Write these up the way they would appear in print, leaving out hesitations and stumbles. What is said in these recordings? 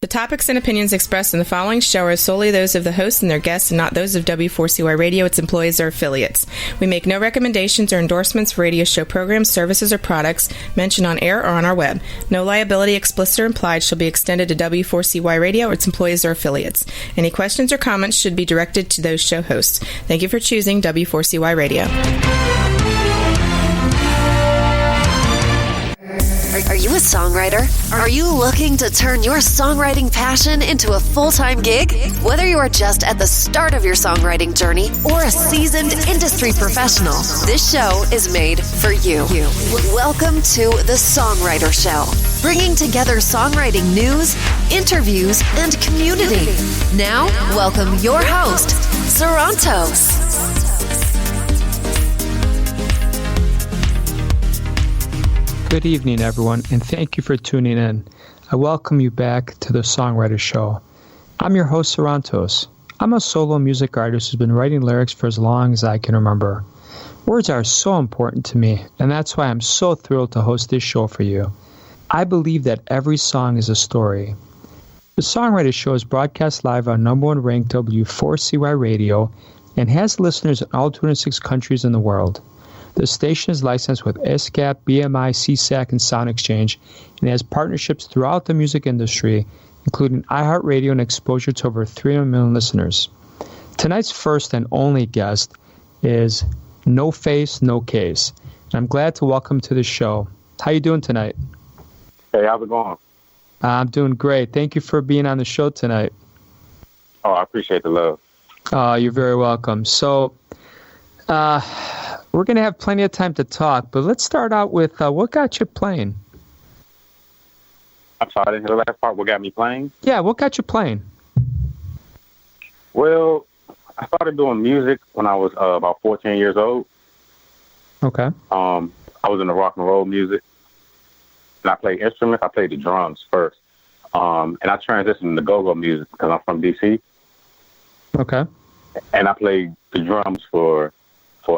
The topics and opinions expressed in the following show are solely those of the host and their guests and not those of W4CY Radio, its employees, or affiliates. We make no recommendations or endorsements for radio show programs, services, or products mentioned on air or on our web. No liability, explicit or implied, shall be extended to W4CY Radio or its employees or affiliates. Any questions or comments should be directed to those show hosts. Thank you for choosing W4CY Radio. Are you a songwriter? Are you looking to turn your songwriting passion into a full-time gig? Whether you are just at the start of your songwriting journey or a seasoned industry professional, this show is made for you. Welcome to the Songwriter Show, bringing together songwriting news, interviews, and community. Now, welcome your host, Sarantos. Good evening, everyone, and thank you for tuning in. I welcome you back to the Songwriter Show. I'm your host, Sarantos. I'm a solo music artist who's been writing lyrics for as long as I can remember. Words are so important to me, and that's why I'm so thrilled to host this show for you. I believe that every song is a story. The Songwriter Show is broadcast live on number one ranked W4CY Radio and has listeners in all 206 countries in the world. The station is licensed with ASCAP, BMI, CSAC, and Sound Exchange, and has partnerships throughout the music industry, including iHeartRadio and exposure to over 300 million listeners. Tonight's first and only guest is No Face, No Case. And I'm glad to welcome to the show. How you doing tonight? Hey, how's it going? I'm doing great. Thank you for being on the show tonight. Oh, I appreciate the love. You're very welcome. So, we're going to have plenty of time to talk, but let's start out with what got you playing? I'm sorry, I didn't hear the last part. What got me playing? Yeah, what got you playing? Well, I started doing music when I was about 14 years old. Okay. I was into rock and roll music, and I played instruments. I played the drums first, and I transitioned to go-go music because I'm from D.C. Okay. And I played the drums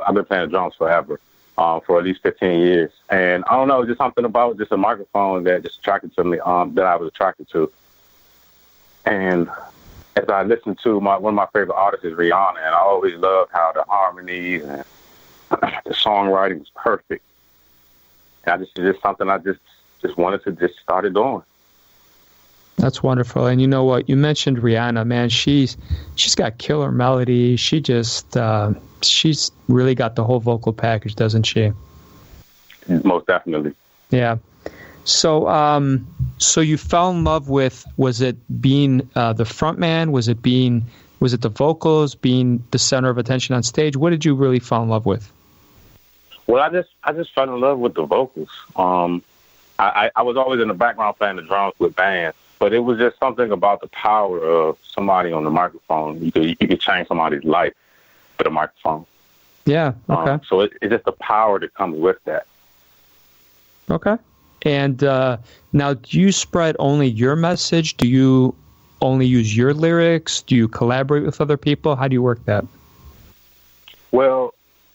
I've been playing the drums forever, for at least 15 years. And I don't know, just something about just a microphone that just attracted to me, that I was attracted to. And as I listened to one of my favorite artists is Rihanna, and I always loved how the harmonies and the songwriting was perfect. And it's just something I just wanted to just started doing. That's wonderful. And you know what? You mentioned Rihanna, man. She's got killer melody. She's really got the whole vocal package, doesn't she? Most definitely. Yeah. So, so you fell in love with, was it being the front man? Was it the vocals, being the center of attention on stage? What did you really fall in love with? Well, I just fell in love with the vocals. I was always in the background playing the drums with bands, but it was just something about the power of somebody on the microphone. You could change somebody's life with a microphone. Yeah. Okay. So it's just the power that comes with that. Okay. And now, do you spread only your message? Do you only use your lyrics? Do you collaborate with other people? How do you work that? Well,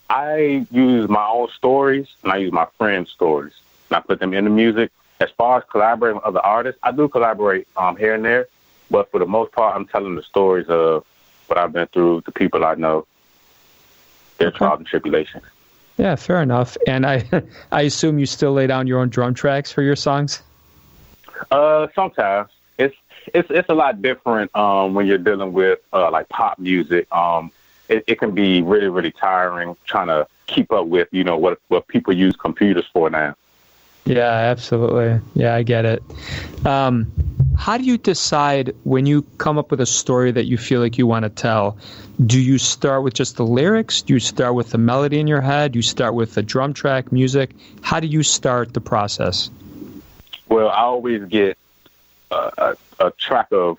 I use my own stories and I use my friends' stories. And I put them in the music. As far as collaborating with other artists, I do collaborate here and there, but for the most part, I'm telling the stories of what I've been through, the people I know, their trials and tribulations. Yeah, fair enough. And I assume you still lay down your own drum tracks for your songs? Sometimes. It's a lot different when you're dealing with like pop music. It can be really, really tiring trying to keep up with, what people use computers for now. Yeah, absolutely. Yeah, I get it. How do you decide when you come up with a story that you feel like you want to tell? Do you start with just the lyrics? Do you start with the melody in your head? Do you start with the drum track, music? How do you start the process? Well, I always get a track of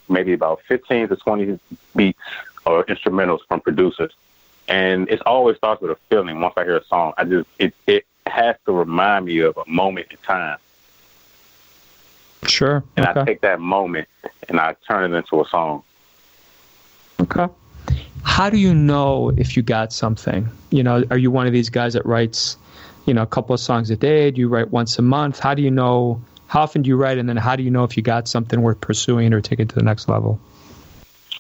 maybe about 15 to 20 beats or instrumentals from producers. And it always starts with a feeling. Once I hear a song, it has to remind me of a moment in time. Sure. And okay. I take that moment and I turn it into a song. Okay. How do you know if you got something? Are you one of these guys that writes, a couple of songs a day? Do you write once a month? How do you know how often do you write, and then how do you know if you got something worth pursuing or take it to the next level?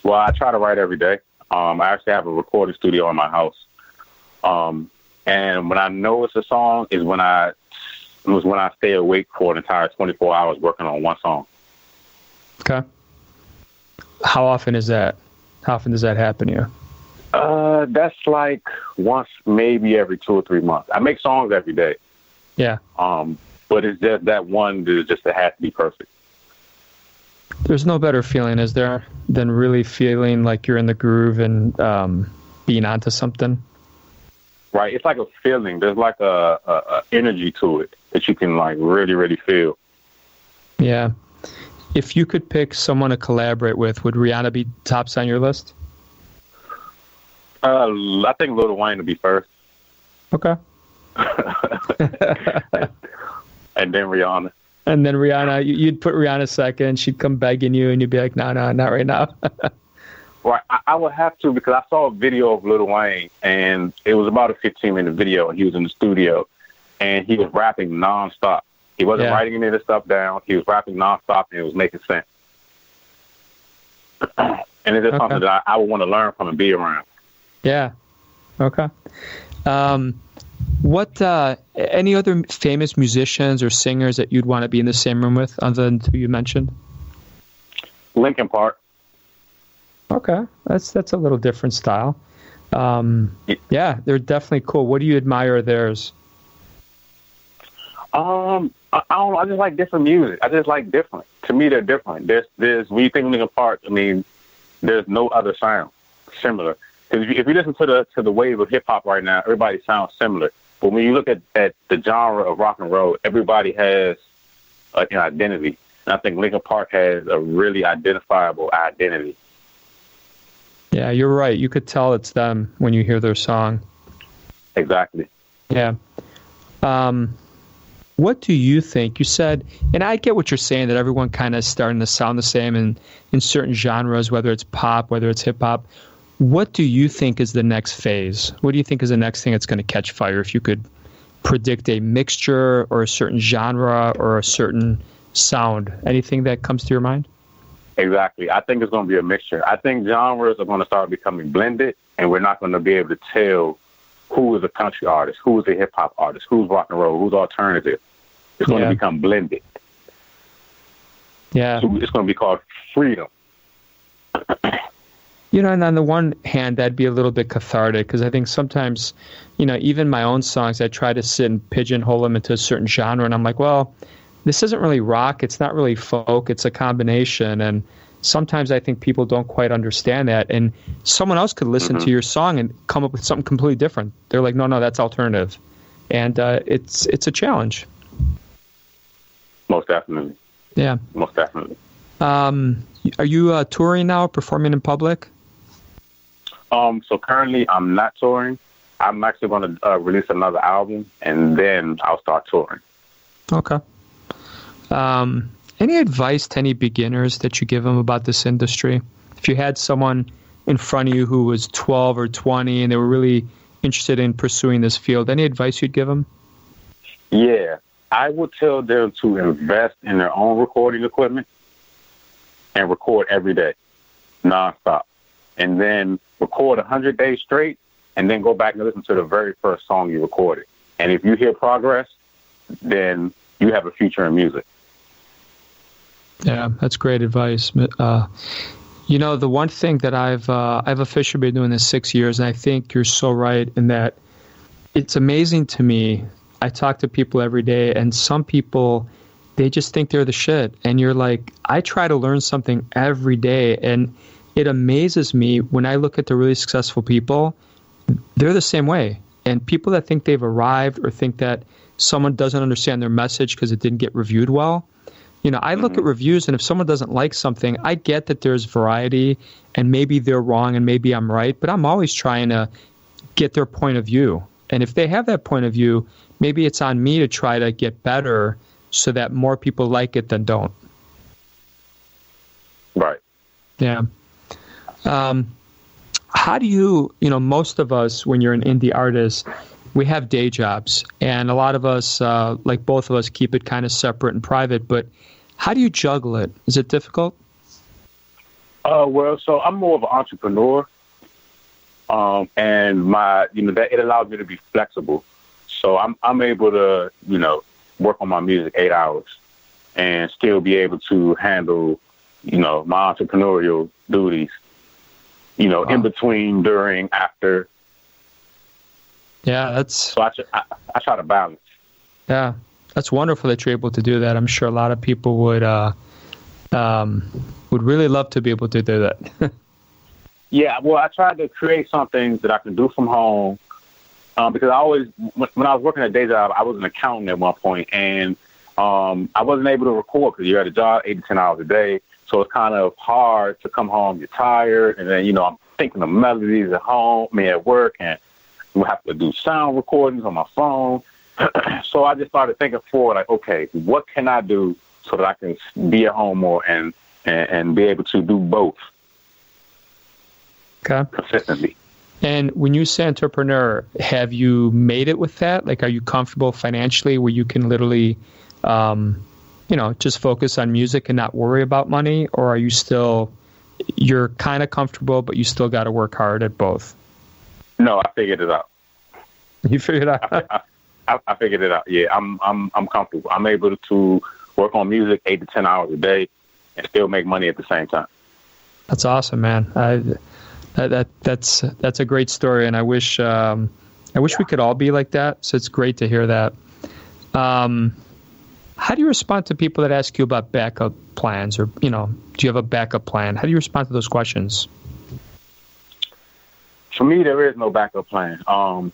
Well, I try to write every day. I actually have a recording studio in my house. And when I know it's a song is when I stay awake for an entire 24 hours working on one song. Okay. How often is that? How often does that happen to you? That's like once, maybe every 2 or 3 months. I make songs every day. Yeah. But it's just that one that just it has to be perfect. There's no better feeling, is there, than really feeling like you're in the groove and being onto something? Right. It's like a feeling. There's like a energy to it that you can like really, really feel. Yeah. If you could pick someone to collaborate with, would Rihanna be tops on your list? I think Lil Wayne would be first. Okay. And then Rihanna. And then Rihanna, you'd put Rihanna second. She'd come begging you, and you'd be like, no, not right now. Right. I would have to, because I saw a video of Lil Wayne, and it was about a 15-minute video, and he was in the studio, and he was rapping nonstop. He wasn't writing any of the stuff down. He was rapping nonstop, and it was making sense. And it's just something that I would want to learn from and be around. Yeah. Okay. What any other famous musicians or singers that you'd want to be in the same room with, other than who you mentioned? Linkin Park. Okay, that's a little different style. Yeah, they're definitely cool. What do you admire of theirs? I don't know. I just like different music. I just like different. To me, they're different. There's when you think of Linkin Park, I mean, there's no other sound similar. Because if you listen to the wave of hip hop right now, everybody sounds similar. But when you look at the genre of rock and roll, everybody has an identity. And I think Linkin Park has a really identifiable identity. Yeah, you're right. You could tell it's them when you hear their song. Exactly. Yeah. What do you think? You said, and I get what you're saying, that everyone kind of starting to sound the same in certain genres, whether it's pop, whether it's hip hop. What do you think is the next phase? What do you think is the next thing that's going to catch fire? If you could predict a mixture or a certain genre or a certain sound, anything that comes to your mind? Exactly. I think it's going to be a mixture. I think genres are going to start becoming blended, and we're not going to be able to tell who is a country artist, who is a hip-hop artist, who's rock and roll, who's alternative. It's going to become blended. Yeah. So it's going to be called freedom. And on the one hand, that'd be a little bit cathartic, because I think sometimes, even my own songs, I try to sit and pigeonhole them into a certain genre, and I'm like, well, this isn't really rock, it's not really folk, it's a combination, and sometimes I think people don't quite understand that, and someone else could listen to your song and come up with something completely different. They're like, no, that's alternative, and it's a challenge. Most definitely. Yeah. Most definitely. Are you touring now, performing in public? So currently I'm not touring. I'm actually going to release another album, and then I'll start touring. Okay. Any advice to any beginners that you give them about this industry? If you had someone in front of you who was 12 or 20 and they were really interested in pursuing this field, any advice you'd give them? Yeah, I would tell them to invest in their own recording equipment and record every day, nonstop. And then record 100 days straight, and then go back and listen to the very first song you recorded. And if you hear progress, then you have a future in music. Yeah, that's great advice. The one thing that I've officially been doing this 6 years, and I think you're so right in that it's amazing to me. I talk to people every day, and some people, they just think they're the shit. And you're like, I try to learn something every day, and it amazes me when I look at the really successful people, they're the same way. And people that think they've arrived or think that someone doesn't understand their message because it didn't get reviewed well, I look at reviews, and if someone doesn't like something, I get that there's variety, and maybe they're wrong and maybe I'm right, but I'm always trying to get their point of view. And if they have that point of view, maybe it's on me to try to get better so that more people like it than don't. Right. Yeah. How do you, most of us, when you're an indie artist, we have day jobs, and a lot of us, like both of us, keep it kind of separate and private. But how do you juggle it? Is it difficult? Well, so I'm more of an entrepreneur, and that it allows me to be flexible. So I'm able to, work on my music 8 hours and still be able to handle, my entrepreneurial duties, Wow. in between, during, after. Yeah, So I try to balance. Yeah, that's wonderful that you're able to do that. I'm sure a lot of people would really love to be able to do that. Yeah, well, I tried to create something that I can do from home, because I always, when I was working a day job, I was an accountant at one point, and I wasn't able to record because you're at a job 8 to 10 hours a day. So it's kind of hard to come home, you're tired, and then, I'm thinking of melodies at home, at work, and we'll have to do sound recordings on my phone. So I just started thinking forward, like, okay, what can I do so that I can be at home more and be able to do both consistently. And when you say entrepreneur, have you made it with that? Like, are you comfortable financially where you can literally, just focus on music and not worry about money? Or are you still, you're kind of comfortable, but you still got to work hard at both? No, I figured it out. You figured it out? I figured it out. Yeah, I'm comfortable. I'm able to work on music 8 to 10 hours a day and still make money at the same time. That's awesome, man. That's a great story, and I wish we could all be like that. So it's great to hear that. How do you respond to people that ask you about backup plans, or do you have a backup plan? How do you respond to those questions? For me, there is no backup plan. I'm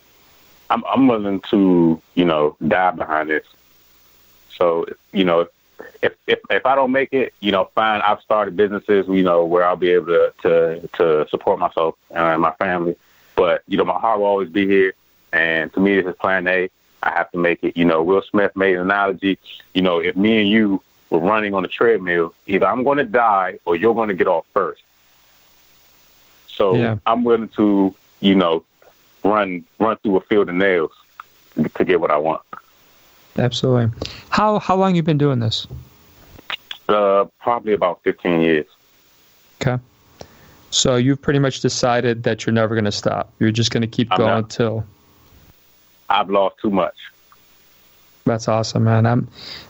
willing to die behind this. So if I don't make it, fine. I've started businesses, where I'll be able to support myself and my family. But, my heart will always be here. And to me, this is plan A. I have to make it. Will Smith made an analogy. If me and you were running on a treadmill, either I'm going to die or you're going to get off first. So yeah. I'm willing to, run through a field of nails to get what I want. Absolutely. How long you been doing this? Probably about 15 years. Okay. So you've pretty much decided that you're never going to stop. You're just going to keep going until... I've lost too much. That's awesome, man.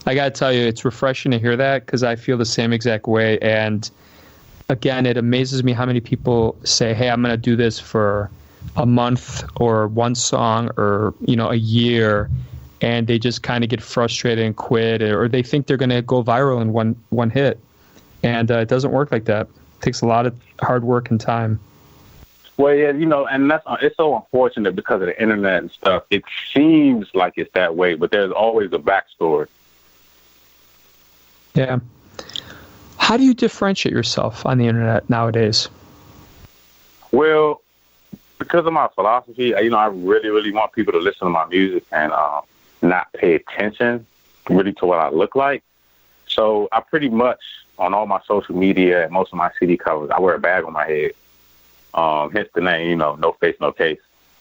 I got to tell you, it's refreshing to hear that because I feel the same exact way. And again, it amazes me how many people say, hey, I'm going to do this for a month or one song or, a year. And they just kind of get frustrated and quit, or they think they're going to go viral in one hit. And it doesn't work like that. It takes a lot of hard work and time. Well, yeah, and it's so unfortunate because of the internet and stuff. It seems like it's that way, but there's always a backstory. Yeah. How do you differentiate yourself on the internet nowadays? Well, because of my philosophy, I really, really want people to listen to my music and not pay attention really to what I look like. So I pretty much, on all my social media and most of my CD covers, I wear a bag on my head. Hence the name, No Face, No Case.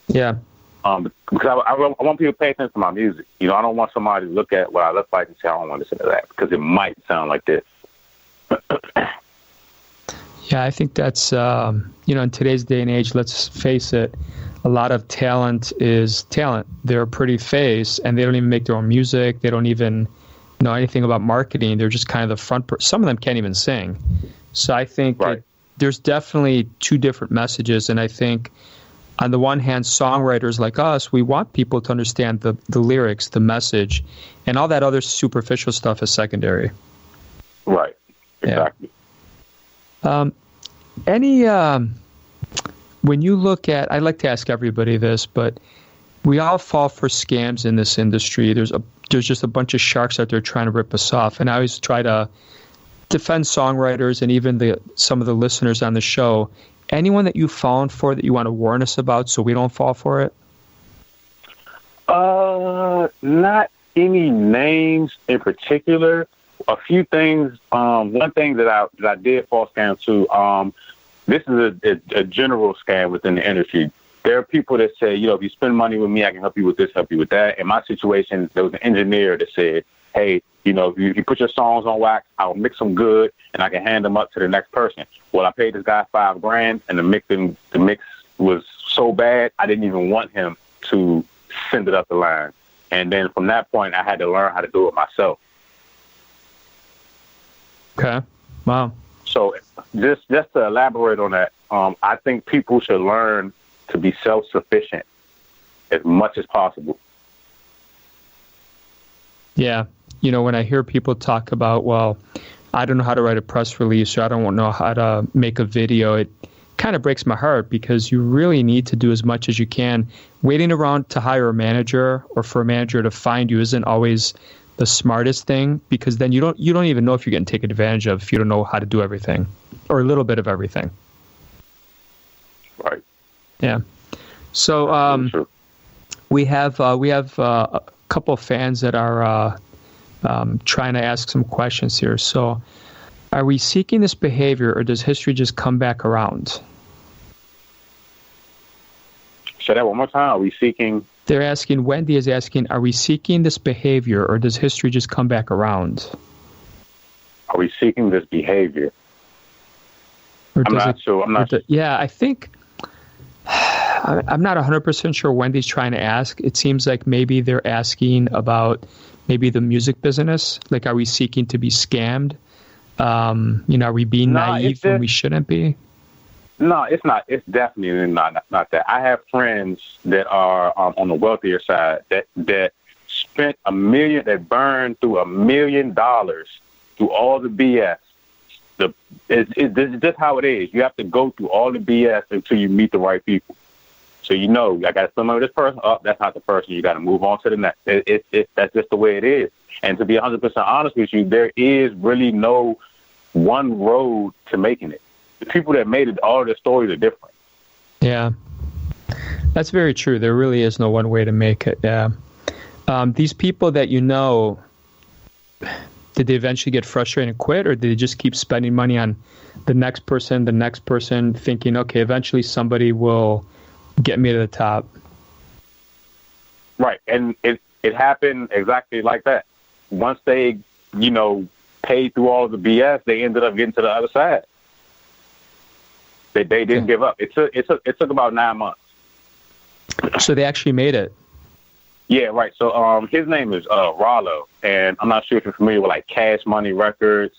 Yeah. Because I want people to pay attention to my music. I don't want somebody to look at what I look like and say, I don't want to listen to that because it might sound like this. Yeah, I think that's, in today's day and age, let's face it, a lot of talent is talent. They're a pretty face, and they don't even make their own music. They don't even know anything about marketing. They're just kind of the front some of them can't even sing. So I think there's definitely two different messages, and I think on the one hand, songwriters like us, we want people to understand the lyrics, the message, and all that other superficial stuff is secondary. Right. Exactly. Yeah. When you look at, I like to ask everybody this, but we all fall for scams in this industry. There's just a bunch of sharks out there trying to rip us off, and I always try to defend songwriters and even some of the listeners on the show. Anyone that you've fallen for that you want to warn us about so we don't fall for it? Not any names in particular. A few things. One thing that I did fall scam to. This is a general scam within the industry. there are people that say, if you spend money with me, I can help you with this, help you with that. In my situation, there was an engineer that said, hey, if you put your songs on wax, I'll mix them good and I can hand them up to the next person. Well, I paid this guy $5,000 and the mix was so bad, I didn't even want him to send it up the line. And then from that point, I had to learn how to do it myself. Okay. Wow. So just to elaborate on that, I think people should learn to be self-sufficient as much as possible. Yeah. When I hear people talk about, well, I don't know how to write a press release or I don't know how to make a video, it kind of breaks my heart because you really need to do as much as you can. Waiting around to hire a manager or for a manager to find you isn't always the smartest thing, because then you don't even know if you're getting taken advantage of if you don't know how to do everything or a little bit of everything. Right. Yeah. So we have a couple of fans that are trying to ask some questions here. So, are we seeking this behavior, or does history just come back around? Say that one more time. Are we seeking? They're asking, Wendy is asking, are we seeking this behavior, or does history just come back around? Are we seeking this behavior? I'm not sure. Yeah, I think I'm not 100% sure Wendy's trying to ask. It seems like maybe they're asking about maybe the music business. Like, are we seeking to be scammed? Are we being naive when we shouldn't be? No, it's not. It's definitely not that. I have friends that are on the wealthier side that spent $1 million, that burned through $1 million through all the BS. It's just how it is. You have to go through all the BS until you meet the right people. So I got to sum up this person. Oh, that's not the person. You got to move on to the next. That's just the way it is. And to be 100% honest with you, there is really no one road to making it. The people that made it, all their stories are different. Yeah, that's very true. There really is no one way to make it. Yeah. These people that did they eventually get frustrated and quit, or did they just keep spending money on the next person, thinking, okay, eventually somebody will get me to the top? Right. And it happened exactly like that. Once they, paid through all the BS, they ended up getting to the other side. They didn't give up. It took about 9 months. So they actually made it. Yeah, right. So his name is Rollo, and I'm not sure if you're familiar with like Cash Money Records,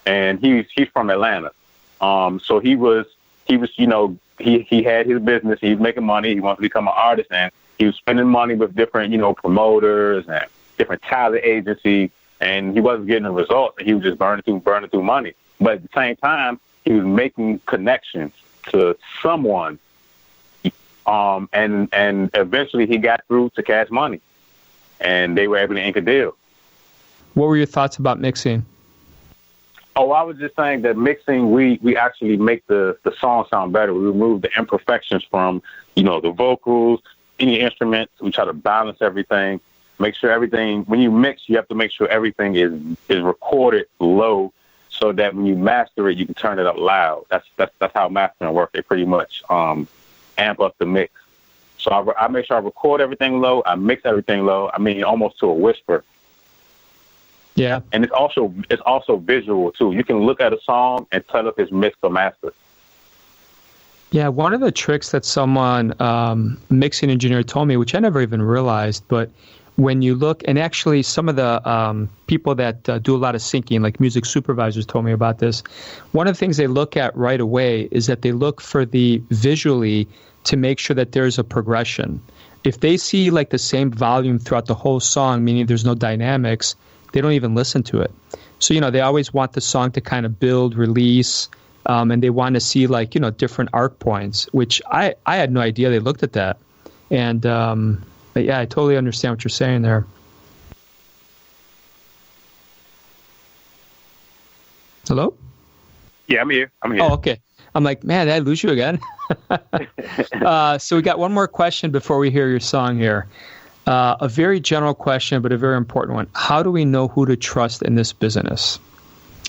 and he's from Atlanta. So he had his business. He was making money. He wanted to become an artist, and he was spending money with different promoters and different talent agencies, and he wasn't getting the results. And he was just burning through money. But at the same time, he was making connections to someone. And eventually he got through to Cash Money, and they were able to ink a deal. What were your thoughts about mixing? Oh, I was just saying that mixing, we actually make the song sound better. We remove the imperfections from, the vocals, any instruments. We try to balance everything, make sure everything, when you mix, you have to make sure everything is recorded low so that when you master it, you can turn it up loud. That's how mastering works. They pretty much amp up the mix. So I make sure I record everything low. I mix everything low. I mean, almost to a whisper. Yeah. And it's also visual too. You can look at a song and tell if it's mixed or mastered. Yeah. One of the tricks that someone, mixing engineer told me, which I never even realized, but when you look, and actually some of the people that do a lot of syncing, like music supervisors told me about this, one of the things they look at right away is that they look for the visually to make sure that there's a progression. If they see like the same volume throughout the whole song, meaning there's no dynamics, they don't even listen to it. So, they always want the song to kind of build, release, and they want to see like, different arc points, which I had no idea they looked at that. And, but yeah, I totally understand what you're saying there. Hello? Yeah, I'm here. Oh, okay. I'm like, man, did I lose you again? So we got one more question before we hear your song here. A very general question, but a very important one. How do we know who to trust in this business?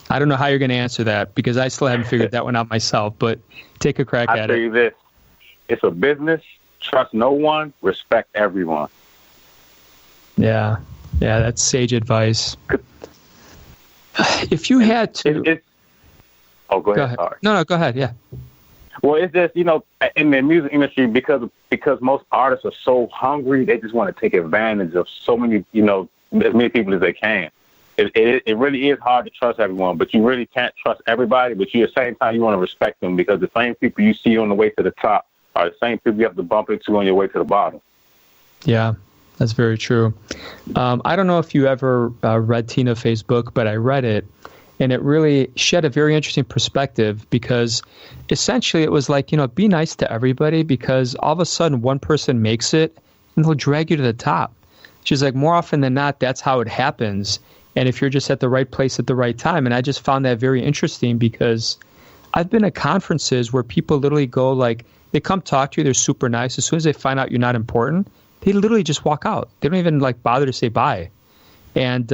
I don't know how you're going to answer that because I still haven't figured that one out myself, but take a crack at it. I'll tell you this. It's a business, trust no one, respect everyone. Yeah, that's sage advice. If you had to... go ahead. Sorry. No, go ahead, yeah. Well, it's just, in the music industry, because most artists are so hungry, they just want to take advantage of so many, as many people as they can. It really is hard to trust everyone, but you really can't trust everybody, but at the same time, you want to respect them, because the same people you see on the way to the top are the same people you have to bump into on your way to the bottom. Yeah, that's very true. I don't know if you ever read Tina Fey's book, but I read it, and it really shed a very interesting perspective, because essentially it was like, be nice to everybody, because all of a sudden one person makes it and they'll drag you to the top. She's like, more often than not, that's how it happens. And if you're just at the right place at the right time. And I just found that very interesting, because I've been at conferences where people literally go, like, they come talk to you, they're super nice. As soon as they find out you're not important, they literally just walk out. They don't even bother to say bye. And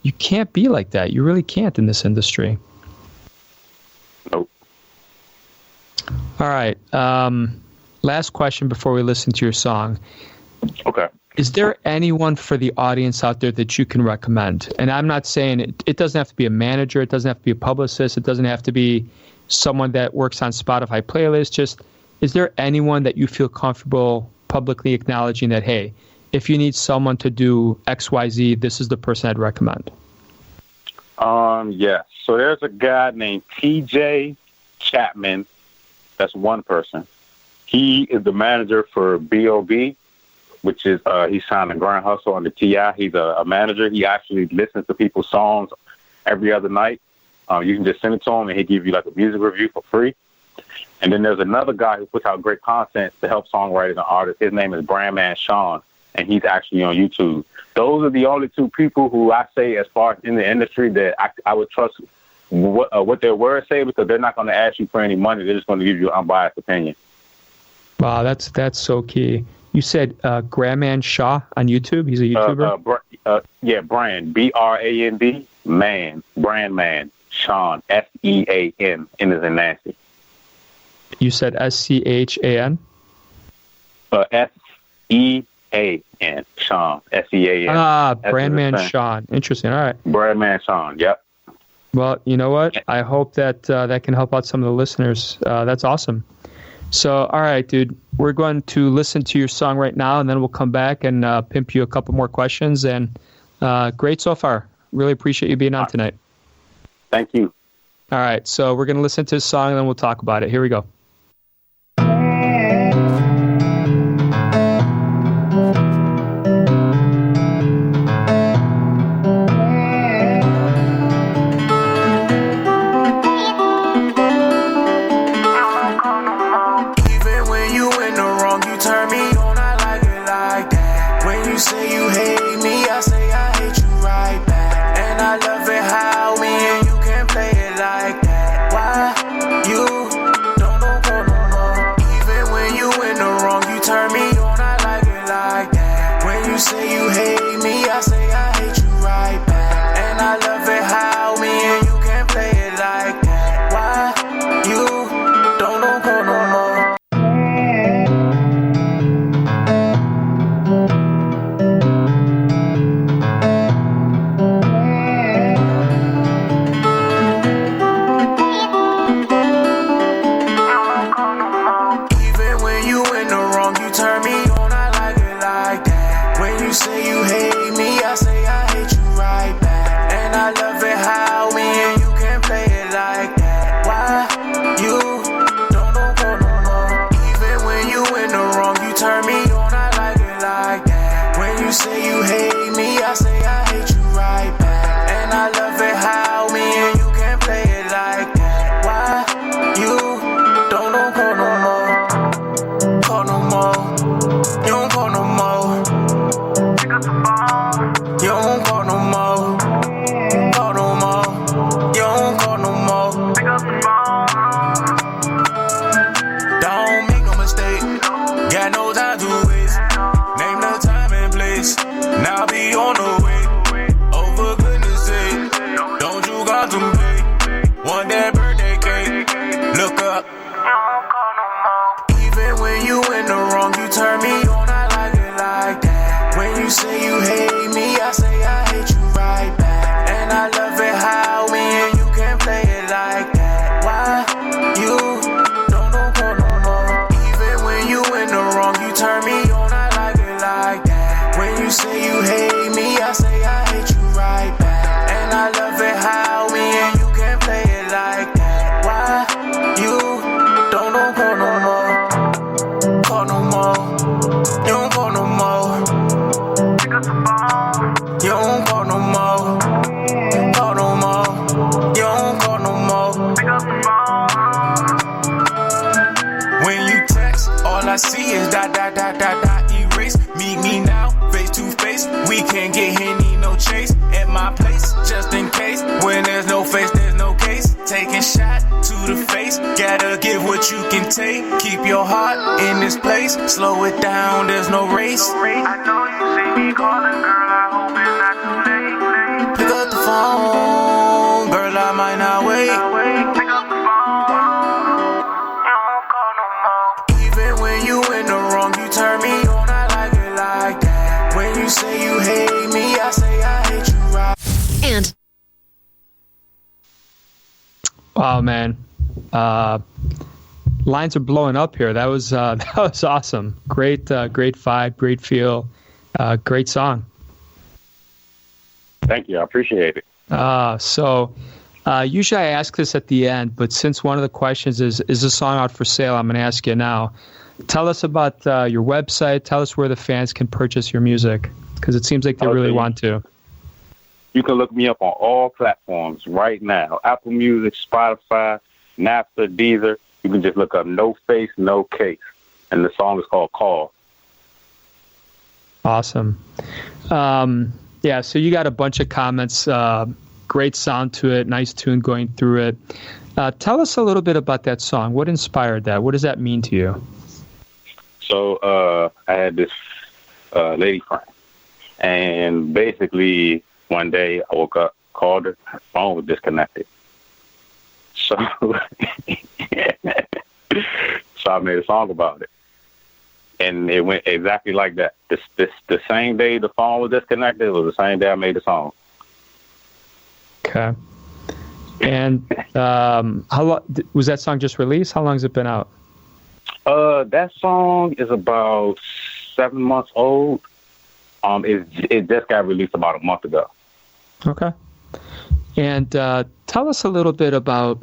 you can't be like that. You really can't in this industry. Nope. All right. Last question before we listen to your song. Okay. Is there anyone for the audience out there that you can recommend? And I'm not saying it doesn't have to be a manager. It doesn't have to be a publicist. It doesn't have to be someone that works on Spotify playlists. Just, is there anyone that you feel comfortable publicly acknowledging that, hey, if you need someone to do XYZ, this is the person I'd recommend? Yes. So there's a guy named TJ Chapman. That's one person. He is the manager for B.O.B., which is he signed to Grand Hustle under T.I. He's a manager. He actually listens to people's songs every other night. You can just send it to him, and he'll give you like a music review for free. And then there's another guy who puts out great content to help songwriters and artists. His name is Brandman Sean, and he's actually on YouTube. Those are the only two people who I say, as far as in the industry, that I would trust what their words say, because they're not going to ask you for any money. They're just going to give you an unbiased opinion. Wow, that's so key. You said Grandman Shaw on YouTube? He's a YouTuber? Brand. B-R-A-N-D, man. Brandman. Sean. S-E-A-N. N as in Nancy. You said S-C-H-A-N? S-E-A-N. Sean. S-E-A-N. Brandman Sean. Interesting. All right. Brandman Sean. Yep. Well, you know what? I hope that that can help out some of the listeners. That's awesome. So, all right, dude, we're going to listen to your song right now, and then we'll come back and pimp you a couple more questions. And great so far. Really appreciate you being on tonight. Thank you. All right, so we're going to listen to this song, and then we'll talk about it. Here we go. Don't know gotta give what you can take. Keep your heart in this place. Slow it down, there's no race. I know you see me calling, girl, I hope it's not too late. Pick up the phone, girl, I might not wait. Pick up the phone, you won't call no more. Even when you in the wrong, you turn me on, I like it like that. When you say you hate me, I say I hate you right. And wow, man. Lines are blowing up here. That was awesome. Great vibe, great feel, great song. Thank you. I appreciate it. So usually I ask this at the end, but since one of the questions is the song out for sale, I'm going to ask you now. Tell us about your website. Tell us where the fans can purchase your music, because it seems like they really want to. You can look me up on all platforms right now. Apple Music, Spotify, Napster, Deezer. You can just look up No Face, No Case. And the song is called Call. Awesome. Yeah, so you got a bunch of comments. Great sound to it. Nice tune going through it. Tell us a little bit about that song. What inspired that? What does that mean to you? So I had this lady friend. And basically, one day I woke up, called her phone was disconnected. So, so I made a song about it. And it went exactly like that. The same day the phone was disconnected, it was the same day I made the song. Okay. And how long was that song just released? How long has it been out? That song is about 7 months old. It just got released about a month ago. Okay. And tell us a little bit about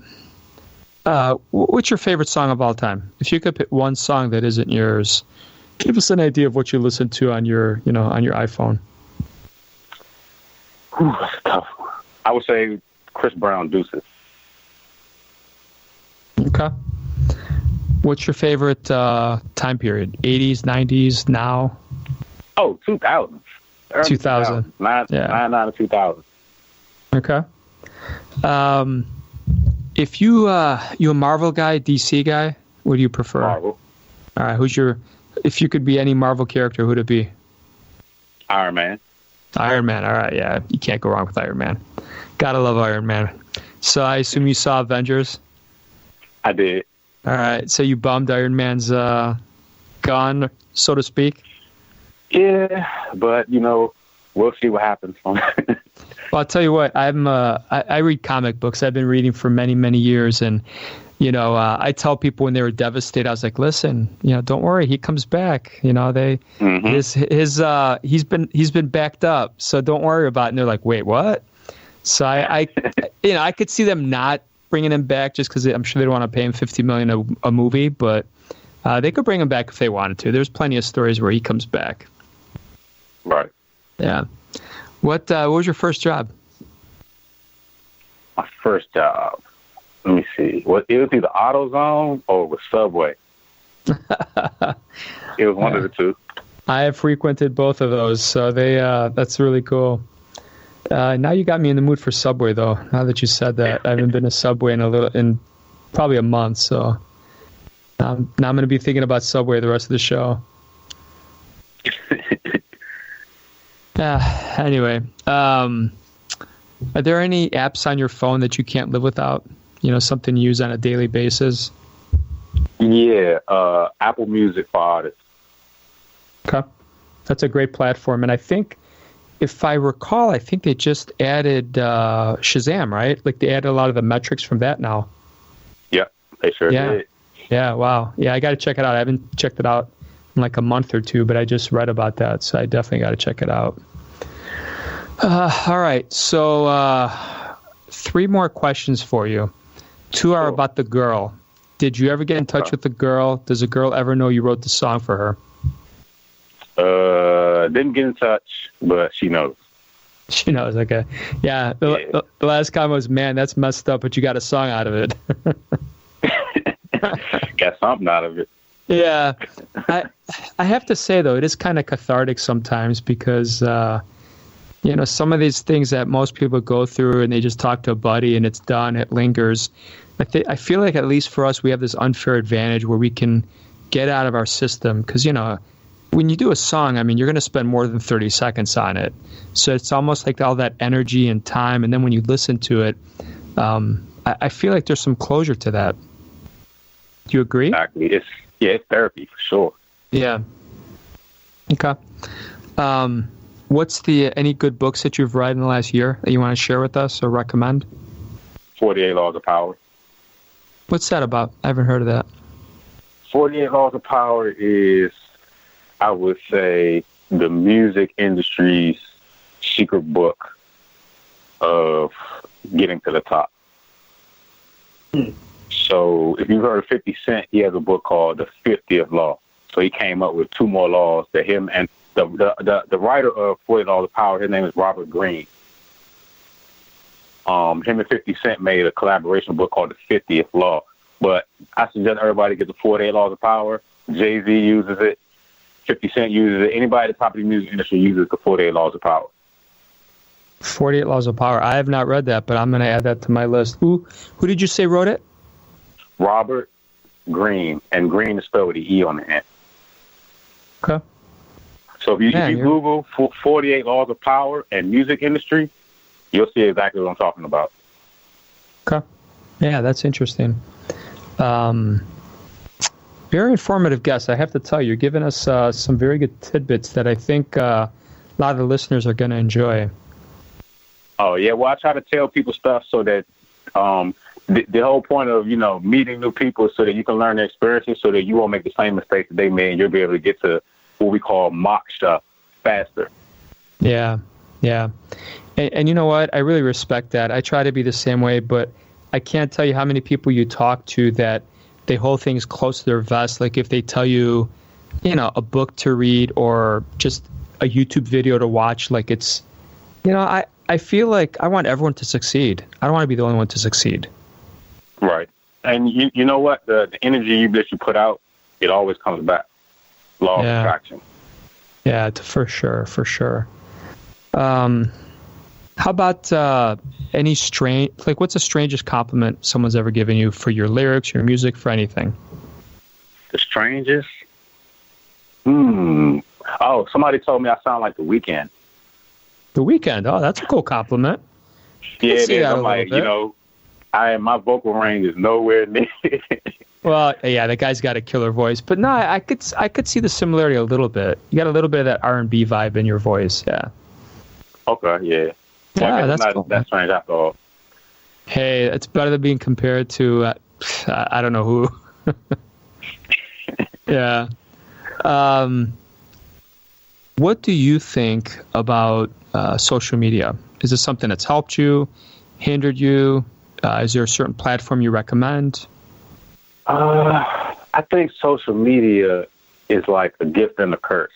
what's your favorite song of all time? If you could pick one song that isn't yours, give us an idea of what you listen to on your iPhone. Ooh, that's tough. I would say Chris Brown, Deuces. Okay. What's your favorite time period? 80s, 90s, now? Oh, 2000. 2000. 99 to 2000. Okay. If you a Marvel guy, DC guy, what do you prefer? Marvel. All right. If you could be any Marvel character, who'd it be? Iron Man. Iron Man. All right. Yeah. You can't go wrong with Iron Man. Gotta love Iron Man. So I assume you saw Avengers? I did. All right. So you bummed Iron Man's gone, so to speak? Yeah, but, we'll see what happens. Well, I'll tell you what, I read comic books. I've been reading for many, many years. And, I tell people when they were devastated, I was like, listen, don't worry. He comes back. He's been backed up. So don't worry about it. And they're like, wait, what? So I could see them not bringing him back just because I'm sure they don't want to pay him $50 million a movie, but they could bring him back if they wanted to. There's plenty of stories where he comes back. Right. Yeah. What was your first job? My first job. Let me see. It was either AutoZone or it was Subway. It was one of the two. I have frequented both of those, so that's really cool. Now you got me in the mood for Subway, though. Now that you said that, I haven't been to Subway in probably a month, so now I'm going to be thinking about Subway the rest of the show. Anyway, are there any apps on your phone that you can't live without? Something you use on a daily basis? Yeah, Apple Music for artists. Okay. That's a great platform. And I think, if I recall, they just added Shazam, right? Like they added a lot of the metrics from that now. Yeah, they sure did. Yeah, wow. Yeah, I got to check it out. I haven't checked it out in like a month or two, but I just read about that, so I definitely got to check it out. All right, so 3 more questions for you. 2 are about the girl. Did you ever get in touch with the girl? Does the girl ever know you wrote the song for her? Didn't get in touch, but she knows. She knows, okay. Yeah, the last comment was, man, that's messed up, but you got a song out of it. Got something out of it. Yeah. I have to say, though, it is kind of cathartic sometimes because, some of these things that most people go through and they just talk to a buddy and it's done, it lingers. I feel like at least for us, we have this unfair advantage where we can get out of our system because, when you do a song, I mean, you're going to spend more than 30 seconds on it. So it's almost like all that energy and time. And then when you listen to it, I feel like there's some closure to that. Do you agree? Exactly. It's therapy for sure. Yeah. Okay. What's any good books that you've read in the last year that you want to share with us or recommend? 48 Laws of Power. What's that about? I haven't heard of that. 48 Laws of Power is, I would say, the music industry's secret book of getting to the top. So if you've heard of 50 Cent, he has a book called The 50th Law. So he came up with 2 more laws that him and the writer of 48 Laws of Power, his name is Robert Greene. Him and 50 Cent made a collaboration book called The 50th Law. But I suggest everybody get the 48 Laws of Power. Jay-Z uses it. 50 Cent uses it. Anybody in the top of the music industry uses the 48 Laws of Power. 48 Laws of Power. I have not read that, but I'm going to add that to my list. Who did you say wrote it? Robert Greene. And Greene is spelled with an E on the end. Okay. So if you Google 48 Laws of Power and music industry, you'll see exactly what I'm talking about. Okay. Yeah, that's interesting. Very informative guest. I have to tell you, you're giving us some very good tidbits that I think a lot of the listeners are going to enjoy. Oh, yeah. Well, I try to tell people stuff so that the whole point of, meeting new people so that you can learn their experiences so that you won't make the same mistakes that they made and you'll be able to get to what we call mock stuff faster. Yeah. And you know what? I really respect that. I try to be the same way, but I can't tell you how many people you talk to that they hold things close to their vest. Like if they tell you, a book to read or just a YouTube video to watch, like it's, I feel like I want everyone to succeed. I don't want to be the only one to succeed. Right. And you know what? The energy that you put out, it always comes back. Law of attraction. Yeah, for sure. How about any strange, like what's the strangest compliment someone's ever given you for your lyrics, your music, for anything? The strangest? Oh, somebody told me I sound like The Weeknd. The Weeknd? Oh, that's a cool compliment. Yeah, it is. I'm like, my vocal range is nowhere near. Well, yeah, the guy's got a killer voice, but no, I could see the similarity a little bit. You got a little bit of that R&B vibe in your voice, yeah. Okay, yeah. Yeah, that's cool. That's strange after all. Hey, it's better than being compared to, I don't know who. Yeah. What do you think about social media? Is this something that's helped you, hindered you? Is there a certain platform you recommend? I think social media is like a gift and a curse.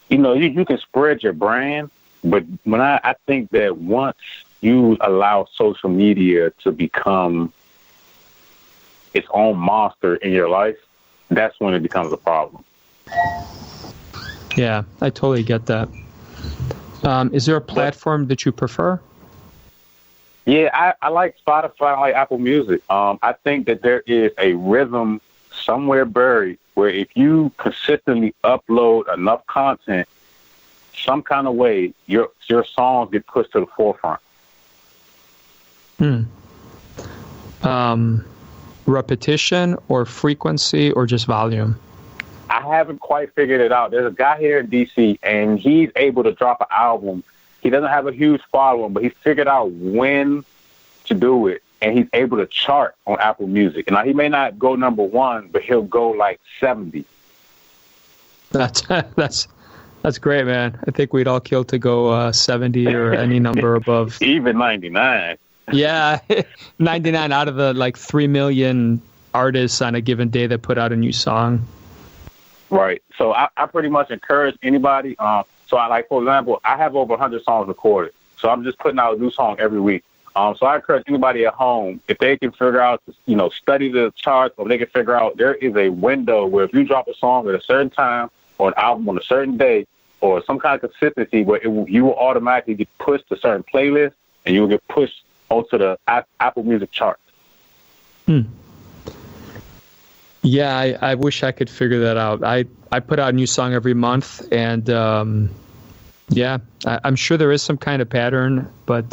You can spread your brand, but when I think that once you allow social media to become its own monster in your life, that's when it becomes a problem. Yeah, I totally get that. Is there a platform that you prefer? Yeah, I like Spotify, I like Apple Music. I think that there is a rhythm somewhere buried where if you consistently upload enough content, some kind of way, your songs get pushed to the forefront. Repetition or frequency or just volume? I haven't quite figured it out. There's a guy here in D.C., and he's able to drop an album. He doesn't have a huge following, but he figured out when to do it, and he's able to chart on Apple Music. And now he may not go number 1, but he'll go like 70. That's great, man. I think we'd all kill to go 70 or any number above. Even 99. Yeah, 99 out of the like 3 million artists on a given day that put out a new song. Right. So I pretty much encourage anybody. So I for example, I have over 100 songs recorded. So I'm just putting out a new song every week. So I encourage anybody at home, if they can figure out, study the charts, or they can figure out there is a window where if you drop a song at a certain time or an album on a certain day or some kind of consistency where you will automatically get pushed to certain playlists and you will get pushed onto the Apple Music chart. Yeah, I wish I could figure that out. I put out a new song every month, and I'm sure there is some kind of pattern, but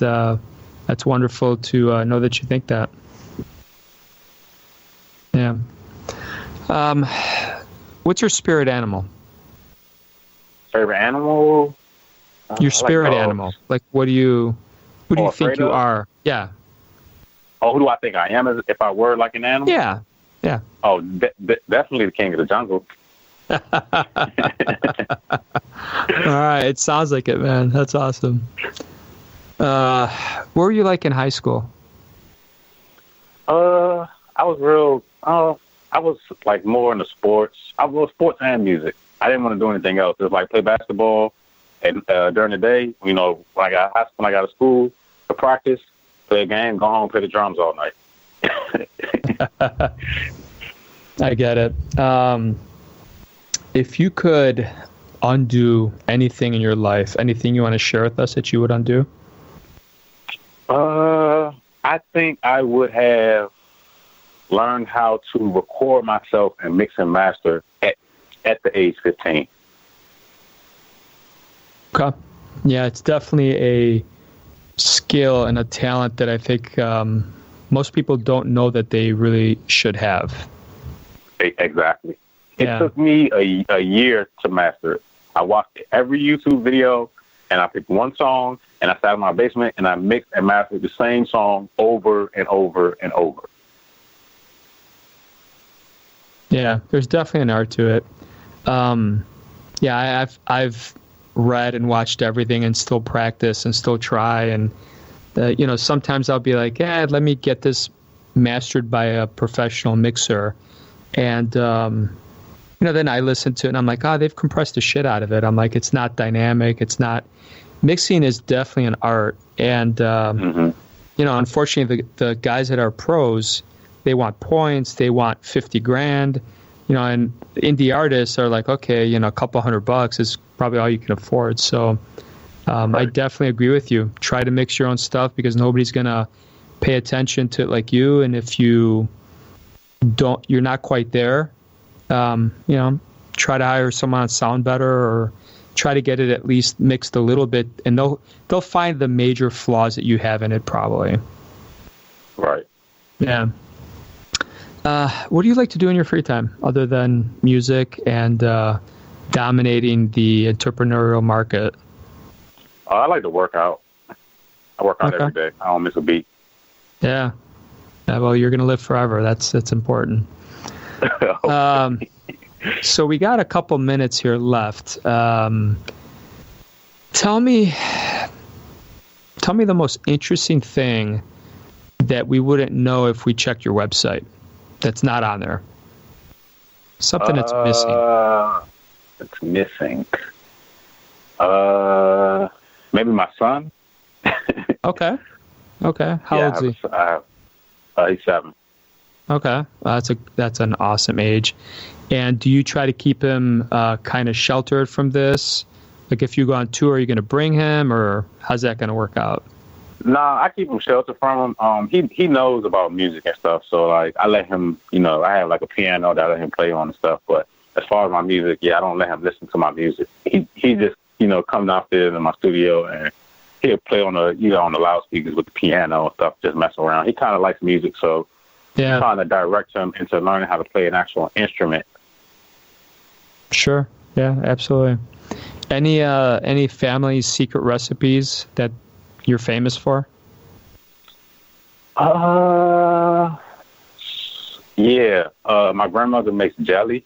that's wonderful to know that you think that. Yeah. What's your spirit animal? Favorite animal? Your spirit animal. Like, what do you think you are? Yeah. Oh, who do I think I am if I were like an animal? Yeah. Yeah. Oh, definitely the king of the jungle. All right. It sounds like it, man. That's awesome. What were you like in high school? I was like more into sports. I was sports and music. I didn't want to do anything else. It was like play basketball, and during the day, when I got out of school to practice, play a game, go home, play the drums all night. I get it. If you could undo anything in your life, anything you want to share with us that you would undo? I think I would have learned how to record myself and mix and master at the age 15. Okay. Yeah, it's definitely a skill and a talent that I think most people don't know that they really should have. Exactly. It took me a year to master it. I watched every YouTube video, and I picked one song, and I sat in my basement, and I mixed and mastered the same song over and over and over. Yeah, there's definitely an art to it. I've read and watched everything and still practice and still try. And, sometimes I'll be like, let me get this mastered by a professional mixer. And, then I listen to it and I'm like, they've compressed the shit out of it. I'm like, it's not dynamic. It's not. Mixing is definitely an art. And, unfortunately, the guys that are pros, they want points. They want $50,000, and indie artists are like, okay, a couple $100 is probably all you can afford. So I definitely agree with you. Try to mix your own stuff because nobody's going to pay attention to it like you. And if you're not quite there, try to hire someone to sound better or try to get it at least mixed a little bit. And they'll find the major flaws that you have in it probably. Right. Yeah. What do you like to do in your free time other than music and dominating the entrepreneurial market? I like to work out. I work out every day. I don't miss a beat. Yeah. Well, you're going to live forever. That's important. So we got a couple minutes here left. Tell me the most interesting thing that we wouldn't know if we checked your website that's not on there. Something that's missing. It's missing. Maybe my son. Okay. How old is he? He's 7. Okay. That's an awesome age. And do you try to keep him kind of sheltered from this? Like if you go on tour, are you going to bring him or how's that going to work out? Nah, I keep him sheltered from him. He knows about music and stuff. So like I let him, I have like a piano that I let him play on and stuff. But as far as my music, I don't let him listen to my music. He just, come downstairs in my studio and he'll play on the loudspeakers with the piano and stuff, just mess around. He kind of likes music. So I'm trying to direct him into learning how to play an actual instrument. Sure. Yeah, absolutely. Any family secret recipes that you're famous for? My grandmother makes jelly.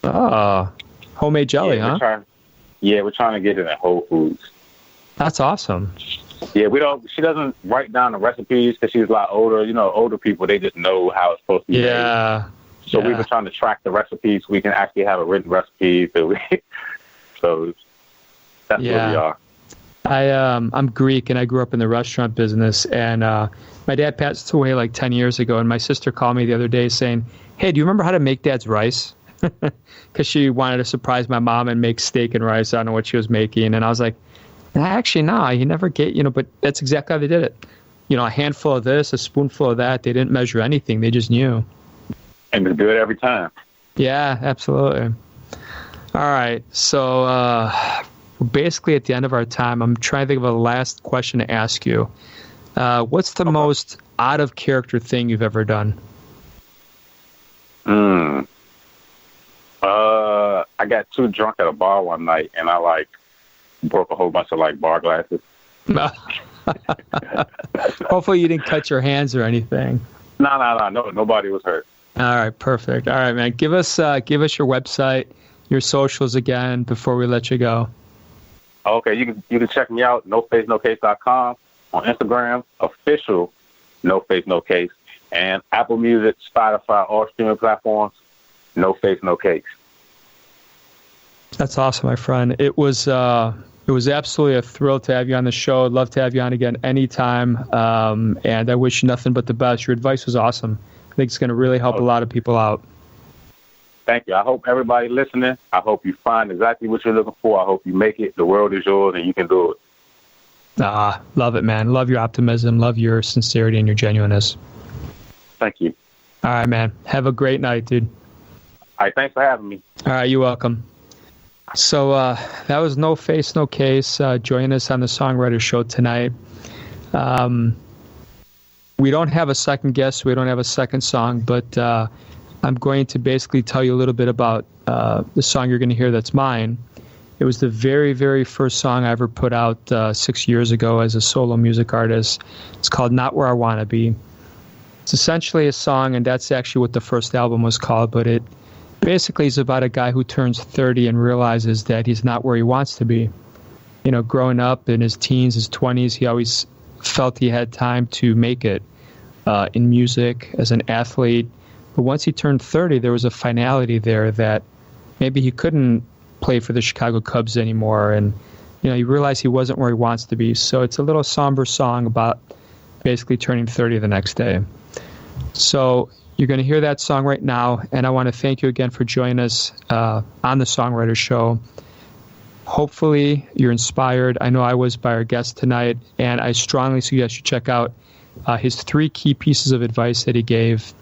Oh, homemade jelly, huh? We're trying to get it at Whole Foods. That's awesome. Yeah, she doesn't write down the recipes because she's a lot older. Older people, they just know how it's supposed to be made. So we were trying to track the recipes. We can actually have a written recipe. So that's where we are. I'm Greek, and I grew up in the restaurant business. And my dad passed away like 10 years ago, and my sister called me the other day saying, hey, do you remember how to make Dad's rice? Because she wanted to surprise my mom and make steak and rice. I don't know what she was making. And I was like, actually, no, he never get, but that's exactly how they did it. a handful of this, a spoonful of that. They didn't measure anything. They just knew. And they do it every time. Yeah, absolutely. All right. So we're basically at the end of our time. I'm trying to think of a last question to ask you. What's the most out of character thing you've ever done? I got too drunk at a bar one night, and I broke a whole bunch of bar glasses. Hopefully you didn't cut your hands or anything. No, nobody was hurt. All right, perfect. All right, man. Give us your website, your socials again before we let you go. Okay, you can check me out, nofacenocase.com, on Instagram, official No Face No Case, and Apple Music, Spotify, all streaming platforms, No Face No Case. That's awesome, my friend. It was absolutely a thrill to have you on the show. I'd love to have you on again anytime, and I wish you nothing but the best. Your advice was awesome. I think it's going to really help a lot of people out. Thank you. I hope everybody listening, I hope you find exactly what you're looking for. I hope you make it. The world is yours, and you can do it. Love it, man. Love your optimism. Love your sincerity and your genuineness. Thank you. All right, man. Have a great night, dude. All right, thanks for having me. All right, you're welcome. So that was No Face, No Case joining us on the Songwriter Show tonight. We don't have a second guest. We don't have a second song, but I'm going to basically tell you a little bit about the song you're going to hear that's mine. It was the very, very first song I ever put out 6 years ago as a solo music artist. It's called Not Where I Wanna Be. It's essentially a song, and that's actually what the first album was called, but it basically is about a guy who turns 30 and realizes that he's not where he wants to be. Growing up in his teens, his 20s, he always felt he had time to make it in music, as an athlete. But once he turned 30, there was a finality there that maybe he couldn't play for the Chicago Cubs anymore, and he realized he wasn't where he wants to be. So it's a little somber song about basically turning 30 the next day. So you're going to hear that song right now, and I want to thank you again for joining us on the Songwriter Show. Hopefully you're inspired. I know I was by our guest tonight, and I strongly suggest you check out his 3 key pieces of advice that he gave.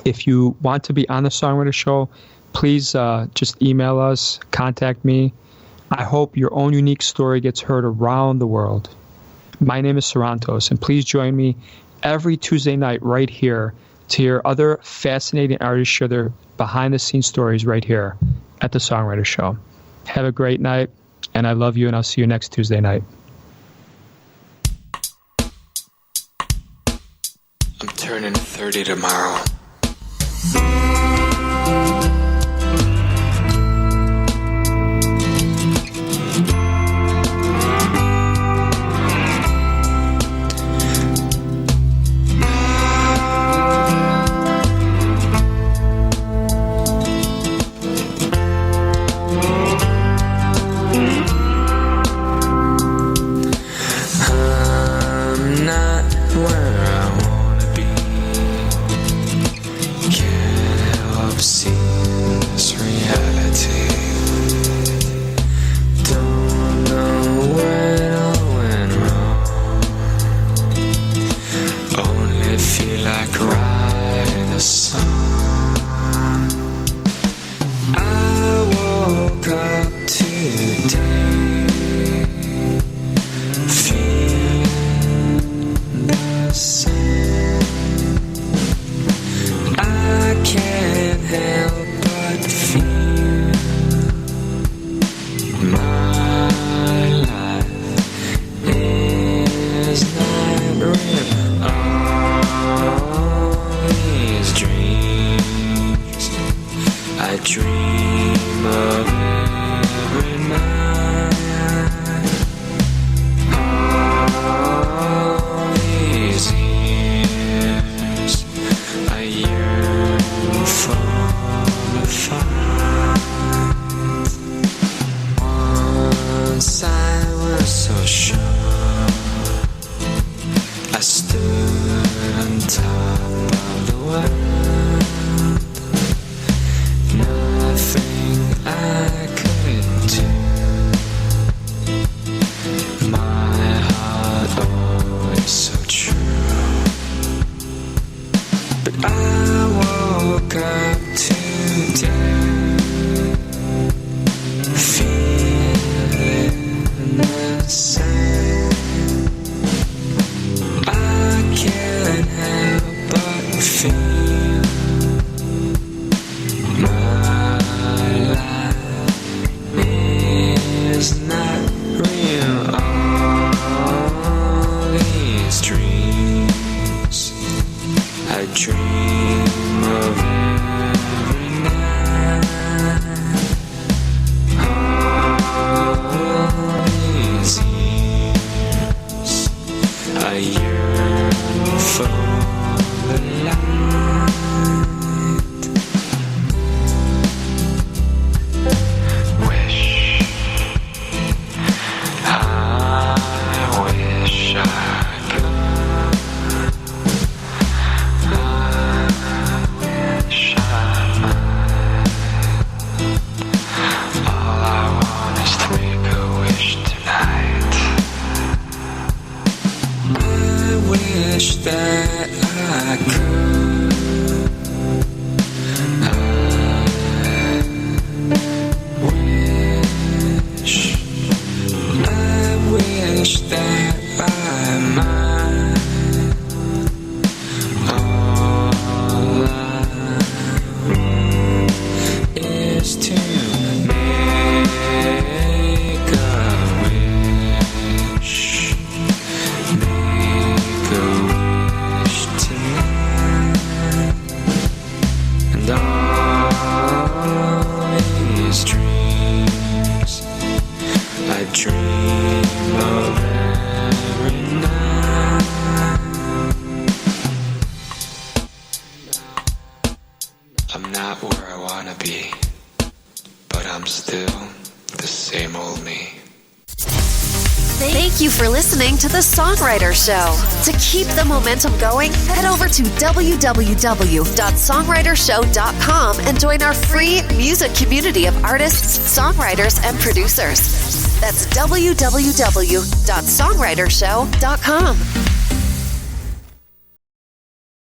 If you want to be on the Songwriter Show, please just email us, contact me. I hope your own unique story gets heard around the world. My name is Sarantos, and please join me every Tuesday night right here to hear other fascinating artists share their behind-the-scenes stories right here at the Songwriter Show. Have a great night, and I love you, and I'll see you next Tuesday night. I'm turning 30 tomorrow. Where I wanna be. Can't I woke up today feeling the same. I can't help but feel my life is not real. All these dreams I dream of every night. All these years I yearn for the light. Wish, I wish I could. I wish I might. All I want is to make a wish tonight. I wish that I could. I wish that I might. All I want is to make a wish. Make a wish tonight. And all these dreams I dream of every night. I'm not where I wanna be, but I'm still the same old me. Thank you for listening to The Songwriter Show. To keep the momentum going, head over to www.songwritershow.com and join our free music community of artists, songwriters, and producers. That's www.songwritershow.com.